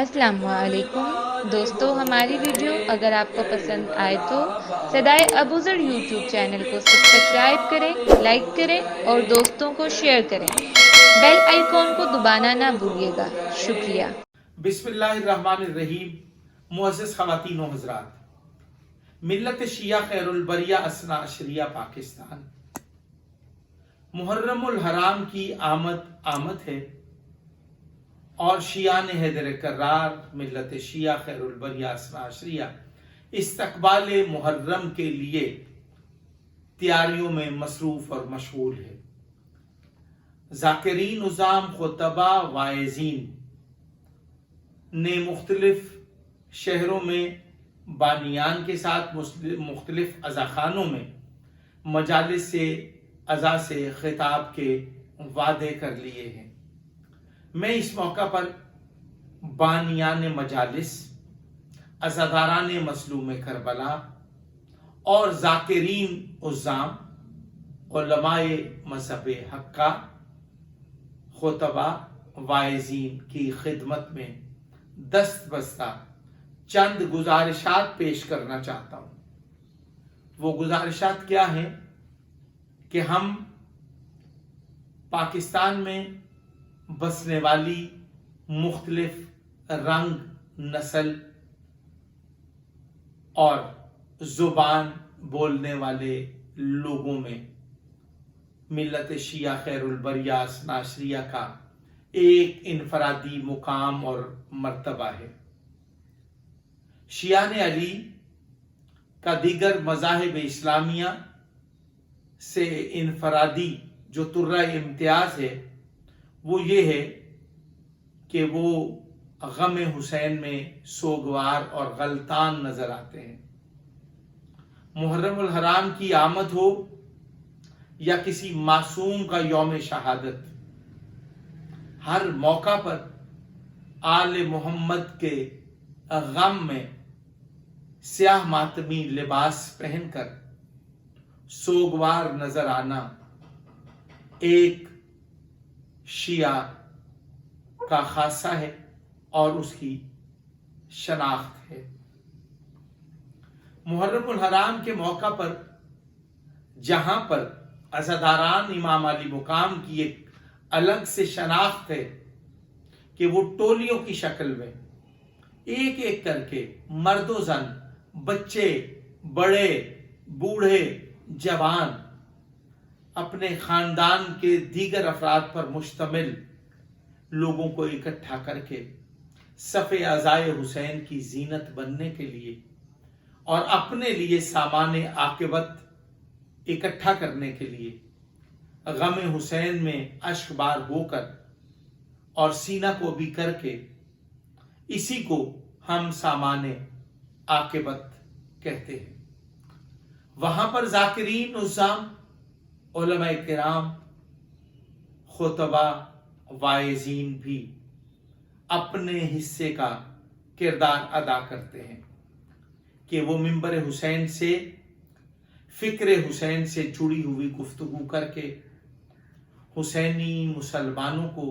السلام علیکم دوستو، ہماری ویڈیو اگر آپ کو پسند آئے تو صدائے ابوذر یوٹیوب چینل کو سبسکرائب کریں، لائک کریں اور دوستوں کو شیئر کریں۔ بیل آئیکن کو دبانا نہ بھولیے گا۔ شکریہ۔ بسم اللہ الرحمن الرحیم۔ معزز خواتین و حضرات، ملت شیعہ خیر البریہ اثنا عشریہ پاکستان، محرم الحرام کی آمد ہے اور شیعان حیدر کرار ملت شیعہ خیر البریہ اثنا عشریہ استقبال محرم کے لیے تیاریوں میں مصروف اور مشغول ہے۔ ذاکرین نظام، خطبہ، واعظین نے مختلف شہروں میں بانیان کے ساتھ مختلف عزاخانوں میں مجالس سے عزا سے خطاب کے وعدے کر لیے ہیں۔ میں اس موقع پر بانیان مجالس، عزاداران مظلوم کربلا اور ذاکرین عظام، علماء مذہب حقہ، خطبہ، واعظین کی خدمت میں دست بستہ چند گزارشات پیش کرنا چاہتا ہوں۔ وہ گزارشات کیا ہیں کہ ہم پاکستان میں بسنے والی مختلف رنگ، نسل اور زبان بولنے والے لوگوں میں ملت شیعہ خیر البریہ اثنا عشریہ کا ایک انفرادی مقام اور مرتبہ ہے۔ شیعان علی کا دیگر مذاہب اسلامیہ سے انفرادی جو ترہ امتیاز ہے وہ یہ ہے کہ وہ غم حسین میں سوگوار اور غلطان نظر آتے ہیں۔ محرم الحرام کی آمد ہو یا کسی معصوم کا یوم شہادت، ہر موقع پر آل محمد کے غم میں سیاہ ماتمی لباس پہن کر سوگوار نظر آنا ایک شیعہ کا خاصہ ہے اور اس کی شناخت ہے۔ محرم الحرام کے موقع پر جہاں پر عزاداران امام علی مقام کی ایک الگ سے شناخت ہے کہ وہ ٹولیوں کی شکل میں ایک ایک کر کے مرد و زن، بچے، بڑے، بوڑھے، جوان، اپنے خاندان کے دیگر افراد پر مشتمل لوگوں کو اکٹھا کر کے صف عزائے حسین کی زینت بننے کے لیے اور اپنے لیے سامان عاقبت اکٹھا کرنے کے لیے غم حسین میں اشک بار ہو کر اور سینہ کو بھی کر کے، اسی کو ہم سامان عاقبت کہتے ہیں۔ وہاں پر ذاکرین عظام، علماء کرام، خطبہ، واعظین بھی اپنے حصے کا کردار ادا کرتے ہیں کہ وہ منبر حسین سے، فکر حسین سے جڑی ہوئی گفتگو کر کے حسینی مسلمانوں کو،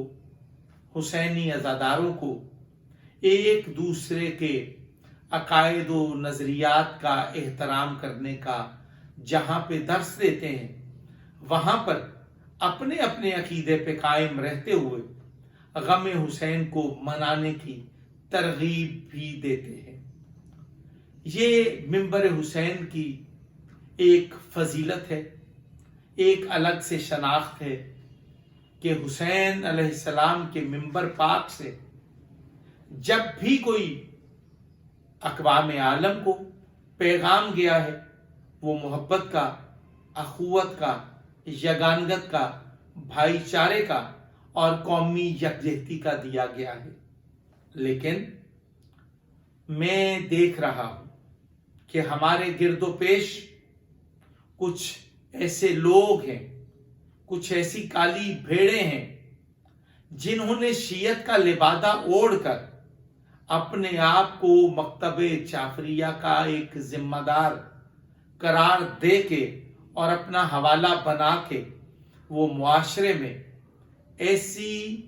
حسینی عزاداروں کو ایک دوسرے کے عقائد و نظریات کا احترام کرنے کا جہاں پہ درس دیتے ہیں، وہاں پر اپنے اپنے عقیدے پہ قائم رہتے ہوئے غم حسین کو منانے کی ترغیب بھی دیتے ہیں۔ یہ منبر حسین کی ایک فضیلت ہے، ایک الگ سے شناخت ہے کہ حسین علیہ السلام کے منبر پاک سے جب بھی کوئی اقوام عالم کو پیغام گیا ہے وہ محبت کا، اخوت کا، یگانگت کا، بھائی چارے کا اور قومی یکجہتی کا دیا گیا ہے۔ لیکن میں دیکھ رہا ہوں کہ ہمارے گرد و پیش کچھ ایسے لوگ ہیں، کچھ ایسی کالی بھیڑیں ہیں جنہوں نے شیعت کا لبادہ اوڑھ کر اپنے آپ کو مکتب جعفریہ کا ایک ذمہ دار قرار دے کے اور اپنا حوالہ بنا کے وہ معاشرے میں ایسی